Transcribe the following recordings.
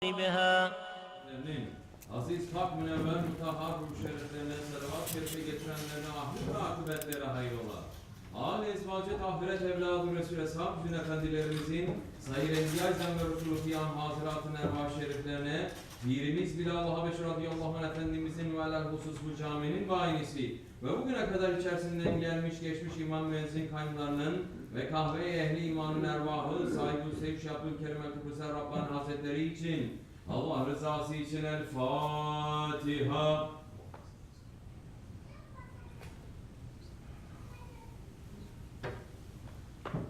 بها. Aziz hak münevver mutahhar ruh şeriflerine salavat şerifi getirenlerine ahir ve akıbetlere hayrola. Âl-i esvacet ahiret evladı Resul Eshab bütün efendilerimizin sayır enbiya-i zem ve Resulü kıyam hatıratın ervah şeriflerine pirimiz Bilal-ı Habeş radıyallahu anh efendimizin ve alel husus bu caminin bainisi ve bugüne kadar içerisinden gelmiş geçmiş imam müezzin kaynlarının ve kahve-i ehli imanın ervahı sahibi Seyyid Şabdülkerim el-Kıbrısel Rabbani Hazretleri için Allah rızası için El Fatiha.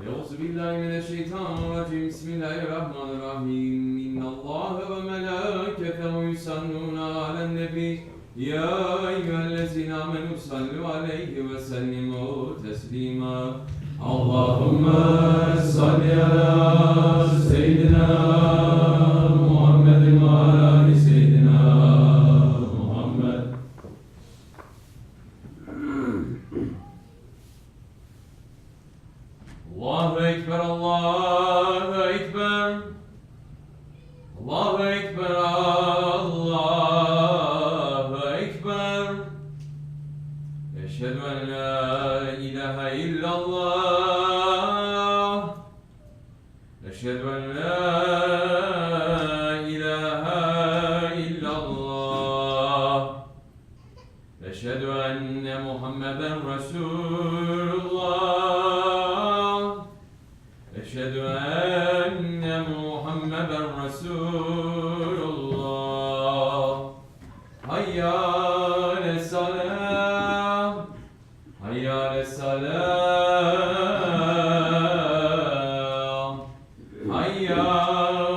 Euzubillahimineşşeytanirracim. Bismillahirrahmanirrahim. İnnallâhe ve melâketehu yusallûne alen nebi. Ya eyyühellezîne âmenû sallu aleyhi ve sellimû teslîmâ. Allahümme salli ala seyyidina Muhammedin ve ala ali seyyidina Muhammed. Allahu Ekber, Allahu Ekber. Allahu Ekber, Allahu Ekber. Eşhedü en la ilahe illallah. Eşhedü en la ilahe illallah. Eşhedü enne Muhammeden Resulullah. Eşhedü enne Muhammeden Resulullah. Hayya aleyhisselam. Hayya aleyhisselam. Hayya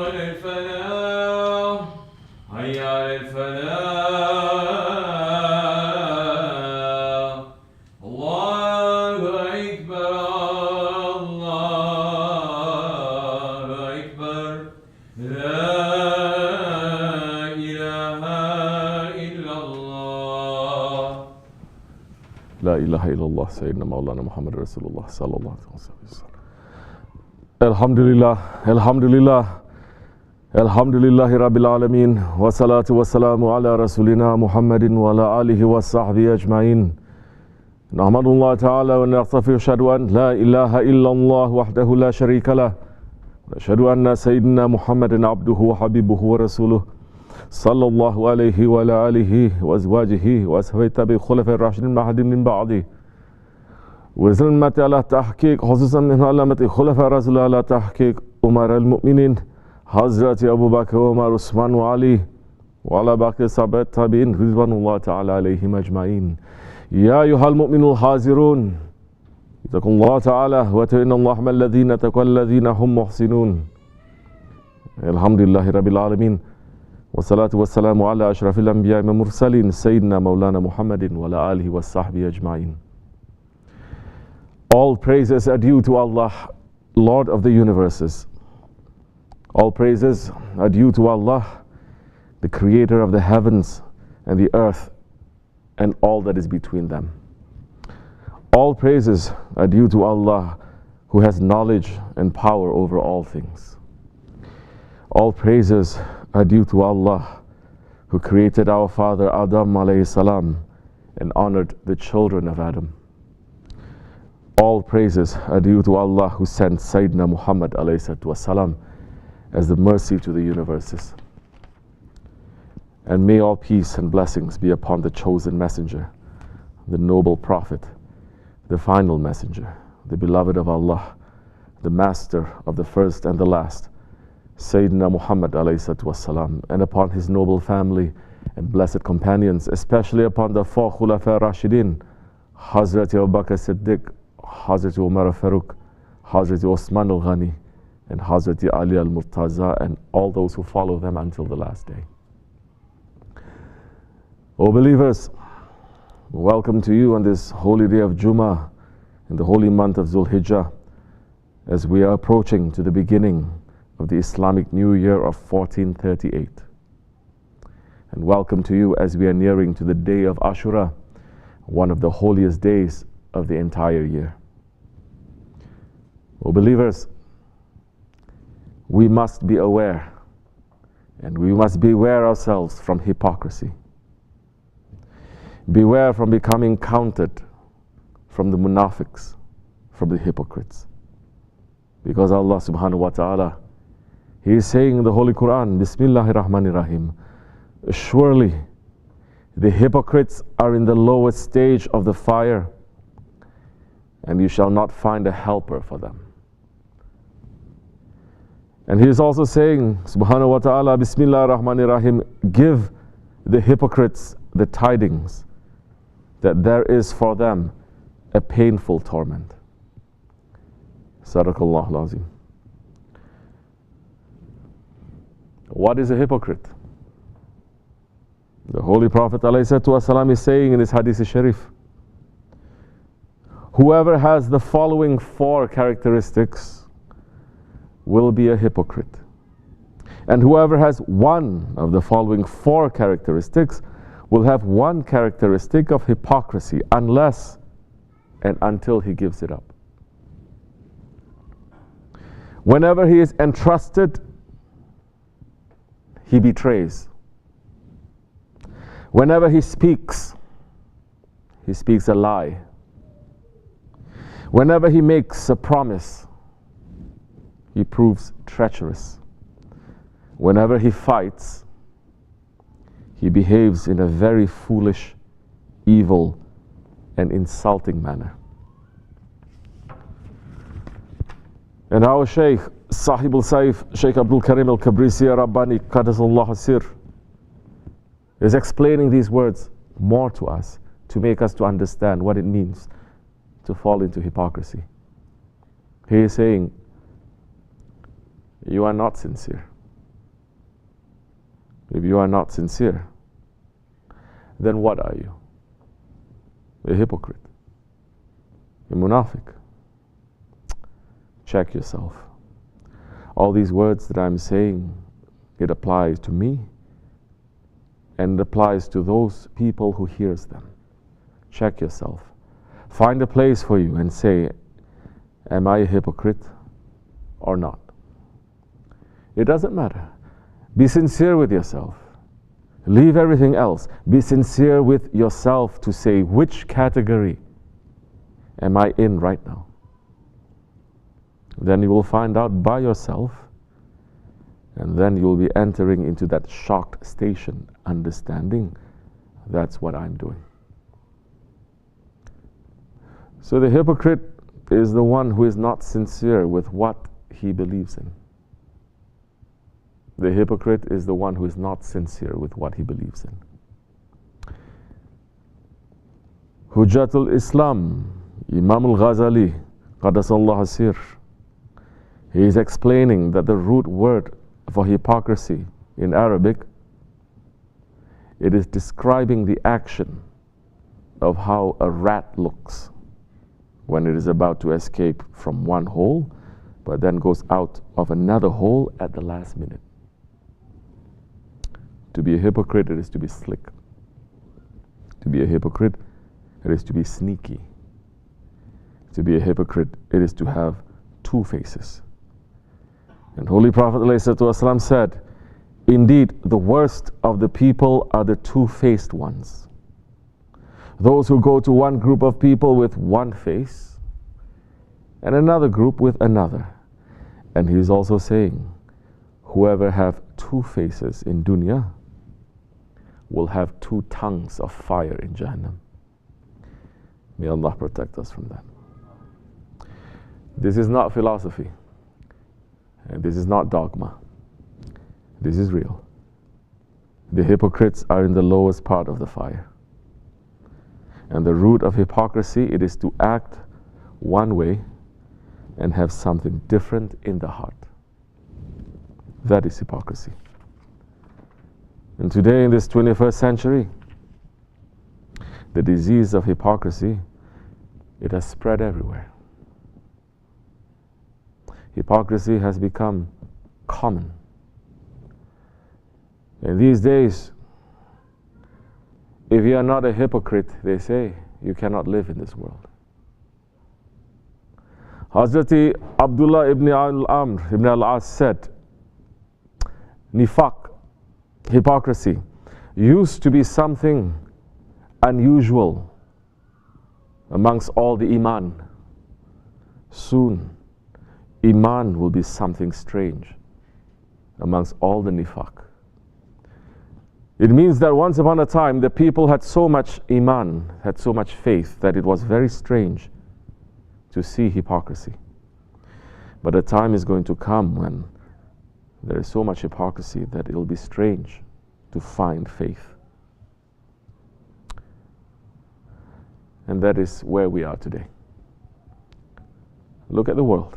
aleyhisselam. Hayya aleyhisselam. Allahu Ekber, Allahu Ekber. La ilahe illallah. La ilahe illallah Seyyidina Mevlana Muhammed Resulullah sallallahu aleyhi ve sellem. Elhamdülillah, elhamdülillah, elhamdülillahi Rabbil alemin. Ve salatu ve selamu ala Resulina Muhammedin ve ala alihi ve sahbihi ecmain. Nahmadullah Teala ve ne'tafi şehadu en la ilahe illallah vahdehu la şerike lah. Ve şehadu enne Seyyidina Muhammedin abduhu ve habibuhu ve resuluh. Sallallahu aleyhi ve ala alihi ve ezvacihi ve ashabihi tabi khulefai raşidin mahdim min ba'di. وزلمت على تحقيق خصوصا من علامة خلفاء رسول على تحقيق أمر المؤمنين حضرة أبو بكر وعمر وعثمان وعلي وعلى باقي الصحابة التابعين رضوان الله تعالى عليهم أجمعين. يا أيها المؤمنون الحاضرون اتقوا الله تعالى واتقوا الله مع الذين اتقوا الذين هم محسنون. الحمد لله رب العالمين والصلاة والسلام على أشرف الأنبياء والمرسلين سيدنا مولانا محمد وعلى آله وصحبه أجمعين. All praises are due to Allah, Lord of the universes. All praises are due to Allah, the creator of the heavens and the earth and all that is between them. All praises are due to Allah, who has knowledge and power over all things. All praises are due to Allah, who created our father Adam alayhi salam and honored the children of Adam. All praises are due to Allah, who sent Sayyidina Muhammad ﷺ as the mercy to the universes. And may all peace and blessings be upon the chosen messenger, the noble prophet, the final messenger, the beloved of Allah, the master of the first and the last, Sayyidina Muhammad ﷺ, and upon his noble family and blessed companions, especially upon the four Khulafa Rashidin, Hazrat Abu Bakr Siddiq, Hazrat Umar al-Faruq, Hazrat Osman al-Ghani, and Hazrat Ali al-Murtaza, and all those who follow them until the last day. O believers, welcome to you on this holy day of Jummah, in the holy month of Zul Hijja, as we are approaching to the beginning of the Islamic New Year of 1438. And welcome to you as we are nearing to the day of Ashura, one of the holiest days of the entire year. O believers, we must be aware And we must beware ourselves from hypocrisy. Beware from becoming counted from the munafiqs, from the hypocrites. Because Allah subhanahu wa ta'ala, He is saying in the Holy Quran, Bismillahir Rahmanir Rahim, surely the hypocrites are in the lowest stage of the fire, and you shall not find a helper for them. And He is also saying, subhanahu wa ta'ala, Bismillahir Rahmanir Rahim, give the hypocrites the tidings that there is for them a painful torment. Sadaqallahu al-Azim. What is a hypocrite? The Holy Prophet ﷺ is saying in his Hadith Sharif, whoever has the following 4 characteristics will be a hypocrite. And whoever has one of the following 4 characteristics will have one characteristic of hypocrisy unless and until he gives it up. Whenever he is entrusted, he betrays. Whenever he speaks a lie. Whenever he makes a promise, he proves treacherous. Whenever he fights, he behaves in a very foolish, evil, and insulting manner. And our Shaykh, Sahib al-Saif, Shaykh Abdul Karim al-Kabrisi Rabbani, Qaddasallahu Sir, is explaining these words more to us to make us to understand what it means to fall into hypocrisy. He is saying, you are not sincere. If you are not sincere, then what are you? A hypocrite. A munafiq. Check yourself. All these words that I'm saying, it applies to me and it applies to those people who hears them. Check yourself. Find a place for you and say, am I a hypocrite or not? It doesn't matter. Be sincere with yourself. Leave everything else. Be sincere with yourself to say, which category am I in right now? Then you will find out by yourself, and then you will be entering into that shocked station, understanding that's what I'm doing. So the hypocrite is the one who is not sincere with what he believes in. The hypocrite is the one who is not sincere with what he believes in. Hujjatul Islam, Imam al-Ghazali, Qaddasallahu Sir, he is explaining that the root word for hypocrisy in Arabic, it is describing the action of how a rat looks when it is about to escape from one hole, but then goes out of another hole at the last minute. To be a hypocrite, it is to be slick. To be a hypocrite, it is to be sneaky. To be a hypocrite, it is to have 2 faces. And Holy Prophet ﷺ said, indeed, the worst of the people are the 2-faced ones. Those who go to one group of people with one face and another group with another. And he is also saying, whoever have 2 faces in dunya will have 2 tongues of fire in Jahannam. May Allah protect us from that. This is not philosophy. And this is not dogma. This is real. The hypocrites are in the lowest part of the fire. And the root of hypocrisy, it is to act one way and have something different in the heart. That is hypocrisy. And today in this 21st century, the disease of hypocrisy, it has spread everywhere. Hypocrisy has become common. And these days, if you are not a hypocrite, they say, you cannot live in this world. Hazrati Abdullah ibn al-Amr ibn al-As said, Nifaq hypocrisy used to be something unusual amongst all the iman. Soon, iman will be something strange amongst all the nifaq. It means that once upon a time, the people had so much iman, had so much faith, that it was very strange to see hypocrisy. But a time is going to come when there is so much hypocrisy that it will be strange to find faith. And that is where we are today. Look at the world.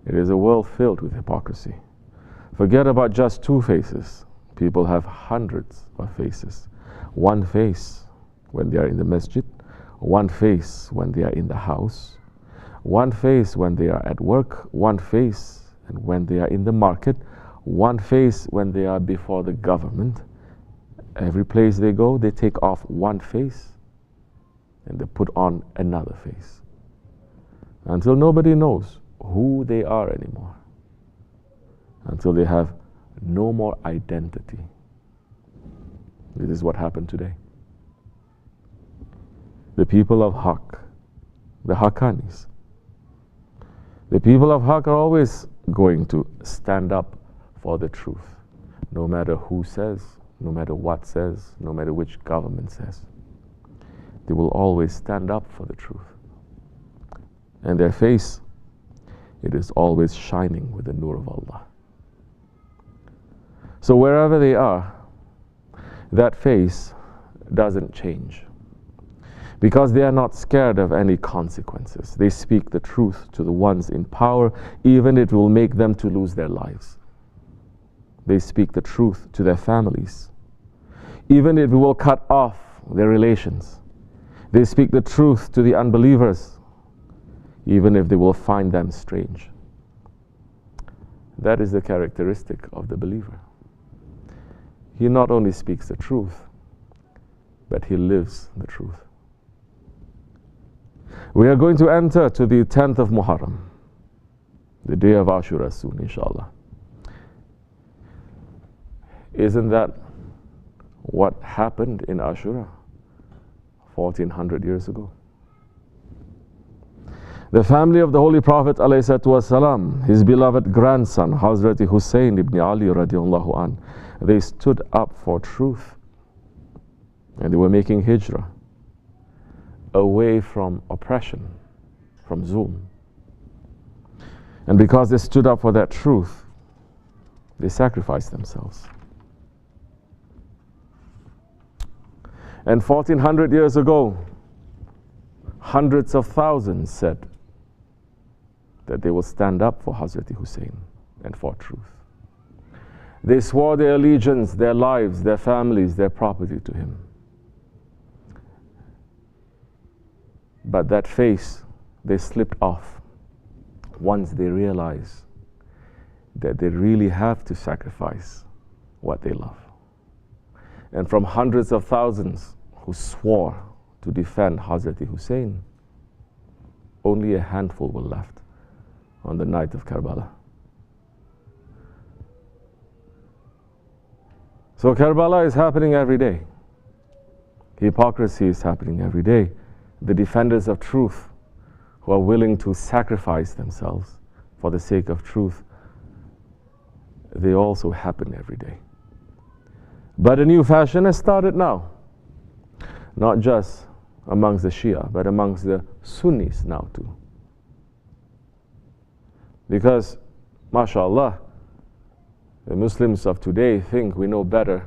It is a world filled with hypocrisy. Forget about just two faces. People have hundreds of faces. One face when they are in the masjid, one face when they are in the house, one face when they are at work, one face and when they are in the market, one face when they are before the government. Every place they go, they take off one face and they put on another face until nobody knows who they are anymore, until they have no more identity. This is what happened today. The people of Haqq, the Haqqanis, the people of Haqq are always going to stand up for the truth, no matter who says, no matter what says, no matter which government says. They will always stand up for the truth. And their face, it is always shining with the nur of Allah. So wherever they are, that face doesn't change, because they are not scared of any consequences. They speak the truth to the ones in power, even if it will make them to lose their lives. They speak the truth to their families, even if it will cut off their relations. They speak the truth to the unbelievers, even if they will find them strange. That is the characteristic of the believer. He not only speaks the truth, but he lives the truth. We are going to enter to the 10th of Muharram, the day of Ashura soon, inshallah. Isn't that what happened in Ashura 1400 years ago? The family of the Holy Prophet ﷺ, his beloved grandson, Hazrat Hussein ibn Ali radiallahu anh, they stood up for truth, and they were making hijrah away from oppression, from zulm. And because they stood up for that truth, they sacrificed themselves. And 1400 years ago, hundreds of thousands said that they will stand up for Hazrat Hussein and for truth. They swore their allegiance, their lives, their families, their property to him. But that face, they slipped off once they realized that they really have to sacrifice what they love. And from hundreds of thousands who swore to defend Hazrat Hussein, only a handful were left on the night of Karbala. So Karbala is happening every day. Hypocrisy is happening every day. The defenders of truth who are willing to sacrifice themselves for the sake of truth, they also happen every day. But a new fashion has started now. Not just amongst the Shia, but amongst the Sunnis now too. Because, mashallah, the Muslims of today think we know better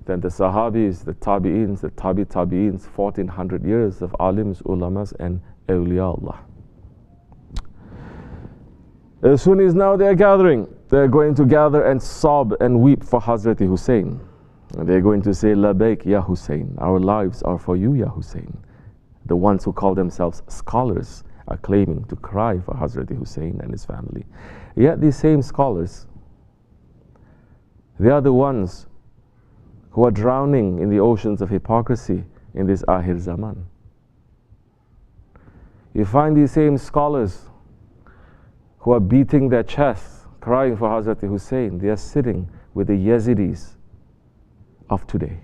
than the Sahabis, the Tabi'ins, the Tabi'ins, 1400 years of alims, ulamas, and awliya Allah. The Sunnis now, they are gathering. They're going to gather and sob and weep for Hazrat Hussein. And they're going to say, Labaik ya Hussein, our lives are for you, ya Hussein. The ones who call themselves scholars are claiming to cry for Hazrat Hussein and his family. Yet these same scholars, they are the ones who are drowning in the oceans of hypocrisy in this Akhir Zaman. You find these same scholars who are beating their chests, crying for Hazrat Hussein. They are sitting with the Yazidis of today,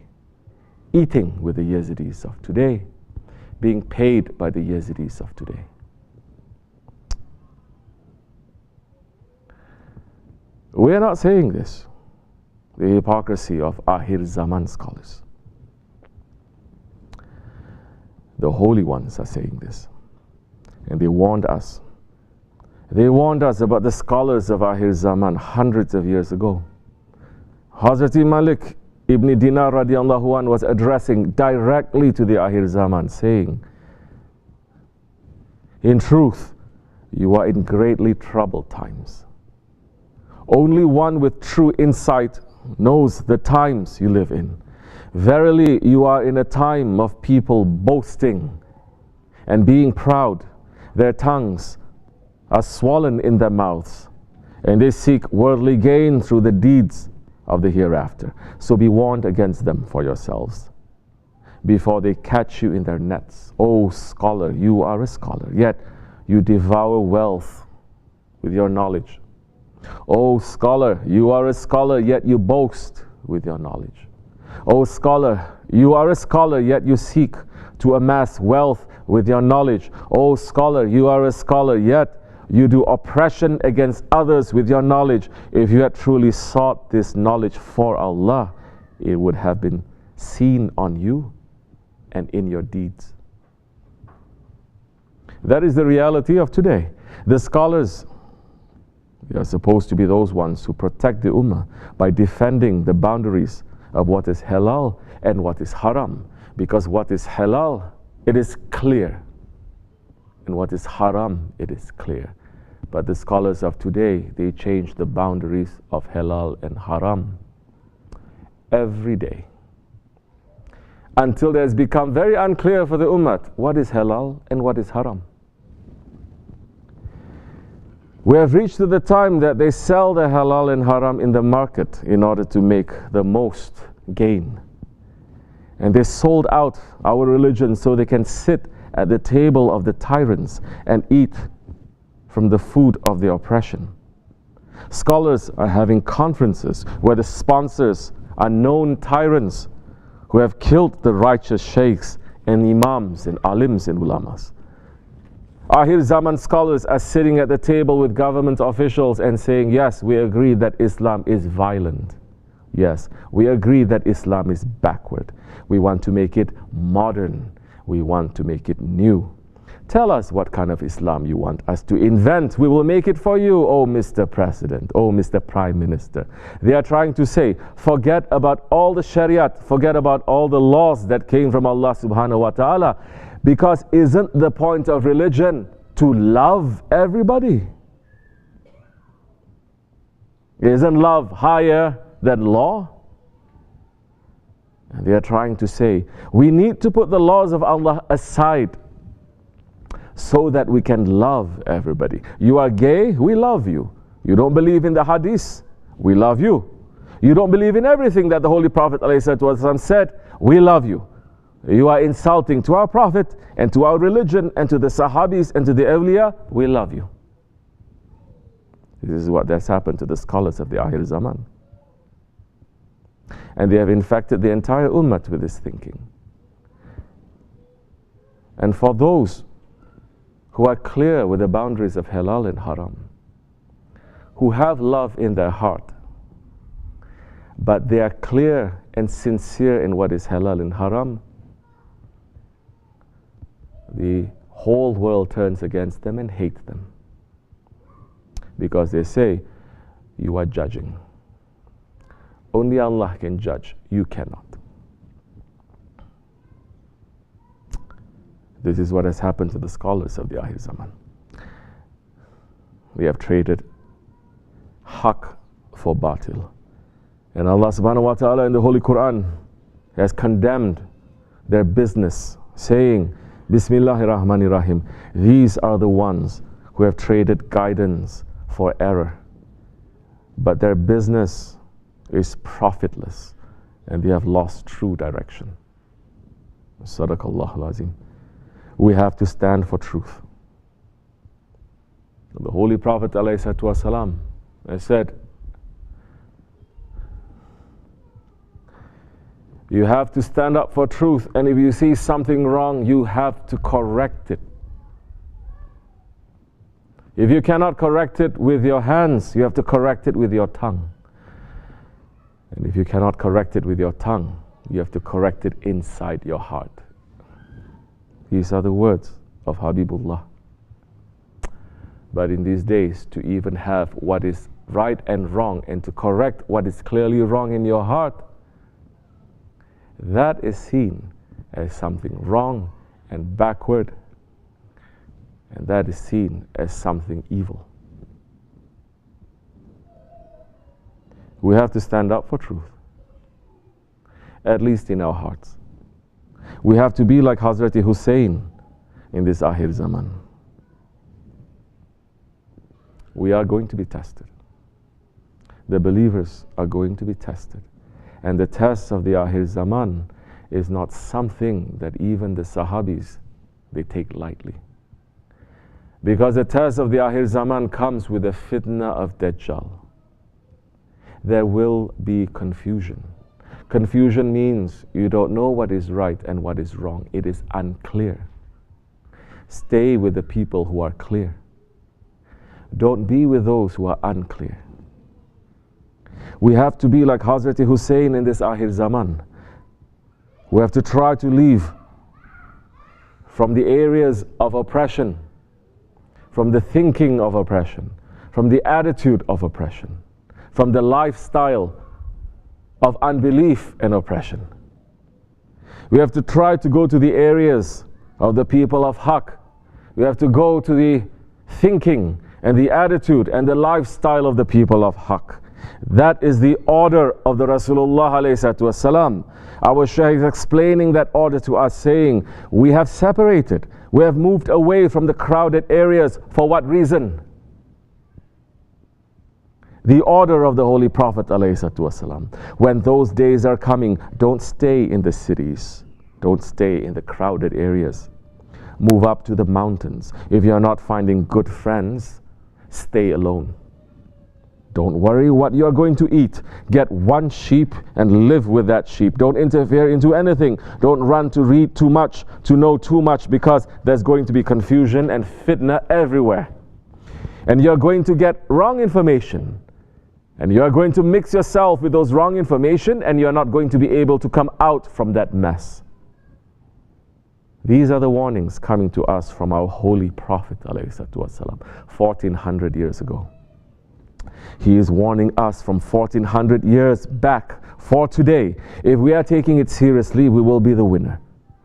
eating with the Yazidis of today, being paid by the Yazidis of today. We are not saying this, the hypocrisy of Akhir Zaman scholars. The holy ones are saying this, and they warned us. They warned us about the scholars of Akhir Zaman hundreds of years ago. Hazrat Malik ibn Dinar radiallahu anh was addressing directly to the Akhir Zaman, saying, in truth, you are in greatly troubled times. Only one with true insight knows the times you live in. Verily, you are in a time of people boasting and being proud. Their tongues are swollen in their mouths, and they seek worldly gain through the deeds of the hereafter. So be warned against them for yourselves, before they catch you in their nets. O scholar, you are a scholar, yet you devour wealth with your knowledge. O scholar, you are a scholar, yet you boast with your knowledge. O scholar, you are a scholar, yet you seek to amass wealth with your knowledge. O scholar, you are a scholar, yet you do oppression against others with your knowledge. If you had truly sought this knowledge for Allah, it would have been seen on you and in your deeds. That is the reality of today. The scholars, they are supposed to be those ones who protect the ummah by defending the boundaries of what is halal and what is haram. Because what is halal, it is clear. And what is haram, it is clear. But the scholars of today, they change the boundaries of halal and haram every day, until it has become very unclear for the ummah what is halal and what is haram. We have reached to the time that they sell the halal and haram in the market in order to make the most gain. And they sold out our religion so they can sit at the table of the tyrants and eat from the food of their oppression. Scholars are having conferences where the sponsors are known tyrants who have killed the righteous sheikhs and imams and alims and ulamas. Akhir Zaman scholars are sitting at the table with government officials and saying, yes, we agree that Islam is violent. Yes, we agree that Islam is backward. We want to make it modern. We want to make it new. Tell us what kind of Islam you want us to invent. We will make it for you, oh Mr. President, oh Mr. Prime Minister. They are trying to say, forget about all the Shariat, forget about all the laws that came from Allah subhanahu wa ta'ala. Because isn't the point of religion to love everybody? Isn't love higher than law? And they are trying to say, we need to put the laws of Allah aside so that we can love everybody. You are gay, we love you. You don't believe in the hadith, we love you. You don't believe in everything that the Holy Prophet ﷺ said, we love you. You are insulting to our Prophet and to our religion and to the Sahabis and to the awliya, we love you. This is what has happened to the scholars of the Akhir Zaman. And they have infected the entire ummah with this thinking. And for those who are clear with the boundaries of halal and haram, who have love in their heart, but they are clear and sincere in what is halal and haram, the whole world turns against them and hates them. Because they say, you are judging. Only Allah can judge, you cannot. This is what has happened to the scholars of the Akhir Zaman. They have traded haq for batil. And Allah subhanahu wa ta'ala in the Holy Quran has condemned their business, saying, Bismillahir Rahmanir Rahim, these are the ones who have traded guidance for error, but their business is profitless and they have lost true direction. Sadaqallahul Azim. We have to stand for truth. The Holy Prophet ﷺ has said, You have to stand up for truth, and if you see something wrong, you have to correct it. If you cannot correct it with your hands, you have to correct it with your tongue. And if you cannot correct it with your tongue, you have to correct it inside your heart. These are the words of Habibullah. But in these days, to even have what is right and wrong and to correct what is clearly wrong in your heart, that is seen as something wrong and backward, and that is seen as something evil. We have to stand up for truth, at least in our hearts. We have to be like Hazrat Hussein in this Akhir Zaman. We are going to be tested. The believers are going to be tested. And the test of the Akhir Zaman is not something that even the Sahabis, they take lightly. Because the test of the Akhir Zaman comes with the fitna of Dajjal. There will be confusion. Confusion means you don't know what is right and what is wrong. It is unclear. Stay with the people who are clear. Don't be with those who are unclear. We have to be like Hazrat Hussein in this Akhir Zaman. We have to try to leave from the areas of oppression, from the thinking of oppression, from the attitude of oppression, from the lifestyle of unbelief and oppression. We have to try to go to the areas of the people of Haqq. We have to go to the thinking and the attitude and the lifestyle of the people of Haqq. That is the order of the Rasulullah ﷺ. Our Shaykh is explaining that order to us, saying, we have separated, we have moved away from the crowded areas. For what reason? The order of the Holy Prophet ﷺ. When those days are coming, don't stay in the cities. Don't stay in the crowded areas. Move up to the mountains. If you're not finding good friends, stay alone. Don't worry what you're going to eat. Get one sheep and live with that sheep. Don't interfere into anything. Don't run to read too much, to know too much, because there's going to be confusion and fitna everywhere. And you're going to get wrong information. And you're going to mix yourself with those wrong information, and you're not going to be able to come out from that mess. These are the warnings coming to us from our Holy Prophet ﷺ, 1400 years ago. He is warning us from 1400 years back for today. If we are taking it seriously, we will be the winner.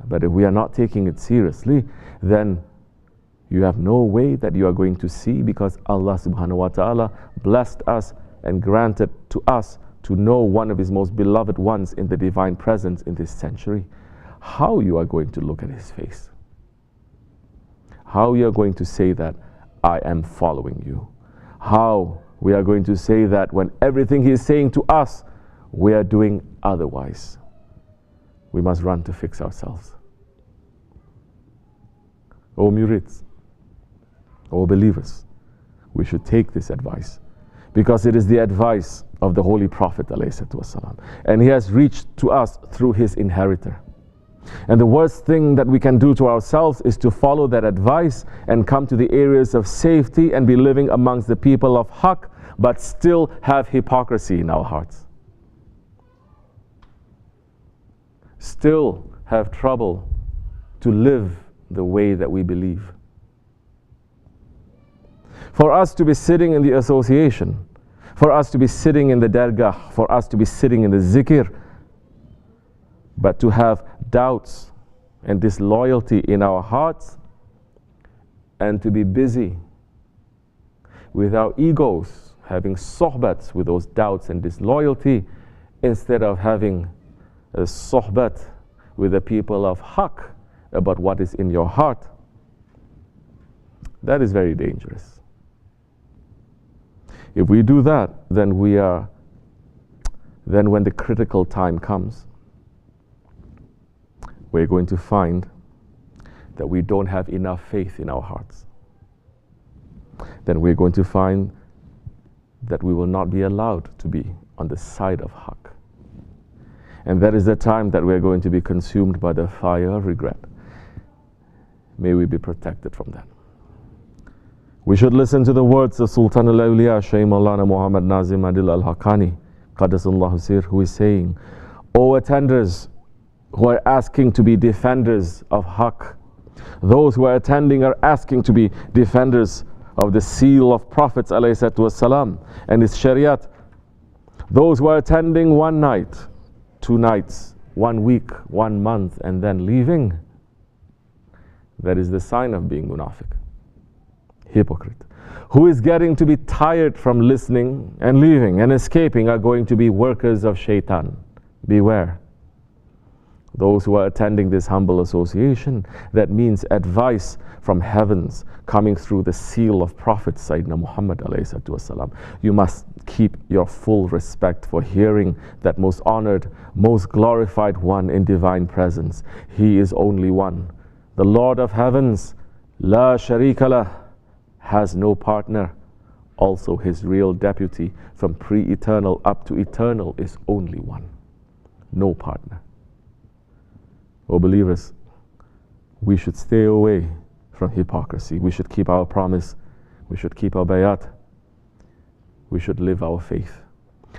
But if we are not taking it seriously, then you have no way that you are going to see, because Allah subhanahu wa ta'ala blessed us and granted to us to know one of His most beloved ones in the divine presence in this century. How you are going to look at His face? How you are going to say that I am following you? How we are going to say that when everything He is saying to us, we are doing otherwise? We must run to fix ourselves. O murids, O believers, we should take this advice, because it is the advice of the Holy Prophet ﷺ, and he has reached to us through his inheritor. And the worst thing that we can do to ourselves is to follow that advice and come to the areas of safety and be living amongst the people of Haqq, but still have hypocrisy in our hearts. Still have trouble to live the way that we believe. For us to be sitting in the association, for us to be sitting in the dargah, for us to be sitting in the zikr, but to have doubts and disloyalty in our hearts, and to be busy with our egos, having sohbats with those doubts and disloyalty, instead of having a sohbat with the people of Haqq about what is in your heart, that is very dangerous. If we do that, then when the critical time comes, we're going to find that we don't have enough faith in our hearts. Then we're going to find that we will not be allowed to be on the side of Haqq. And that is the time that we're going to be consumed by the fire of regret. May we be protected from that. We should listen to the words of Sultan al-Awliya, Shaykh Maulana Muhammad Nazim Adil al-Haqqani, Qaddasallahu Sir, who is saying, O attenders who are asking to be defenders of Haqq, those who are attending are asking to be defenders of the seal of Prophets ﷺ and his Shariat. Those who are attending one night, 2 nights, 1 week, 1 month, and then leaving, that is the sign of being munafiq, hypocrite. Who is getting to be tired from listening and leaving and escaping are going to be workers of shaitan. Beware. Those who are attending this humble association, that means advice from heavens coming through the seal of Prophet Sayyidina Muhammad ﷺ. You must keep your full respect for hearing that most honored, most glorified one in divine presence. He is only one. The Lord of heavens, La Sharika Lah, has no partner. Also his real deputy from pre-eternal up to eternal is only one. No partner. O believers, we should stay away from hypocrisy. We should keep our promise. We should keep our bayat. We should live our faith.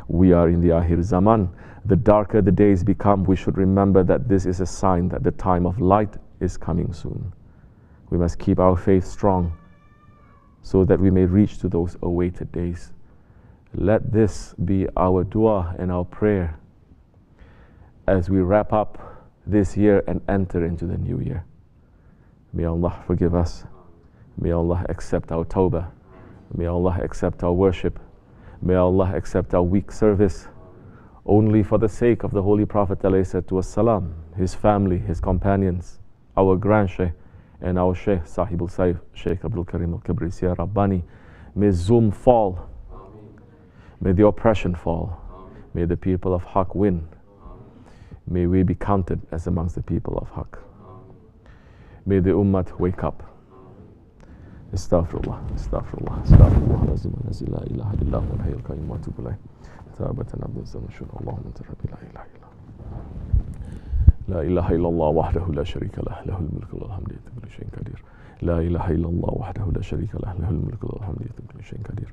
We are in the Akhir Zaman. The darker the days become, we should remember that this is a sign that the time of light is coming soon. We must keep our faith strong so that we may reach to those awaited days. Let this be our dua and our prayer as we wrap up this year and enter into the new year. May Allah forgive us. May Allah accept our tawbah. May Allah accept our worship. May Allah accept our weak service only for the sake of the Holy Prophet ﷺ, his family, his companions, our grand Shaykh and our Shaykh Sahibul Saif, Shaykh Abdul Karim al-Kibri Ya Rabbani. May Zulm fall. May the oppression fall. May the people of Haqq win. May we be counted as amongst the people of Haqq. May the Ummah wake up. Astaghfirullah, astaghfirullah, astaghfirullah. Lazim wa nazi la ilaha illa huwa al-hayyul qayyum wa atubu ilayh. Tawbatan abdan zamashun. Allahumma anta rabbi la ilaha illa. La ilaha illallah wahdahu la sharika lah. Lahul mulku wal hamdu wa kullu shay'in qadir. La ilaha illallah wahdahu la sharika lah. Lahul mulku wal hamdu wa kullu shay'in qadir.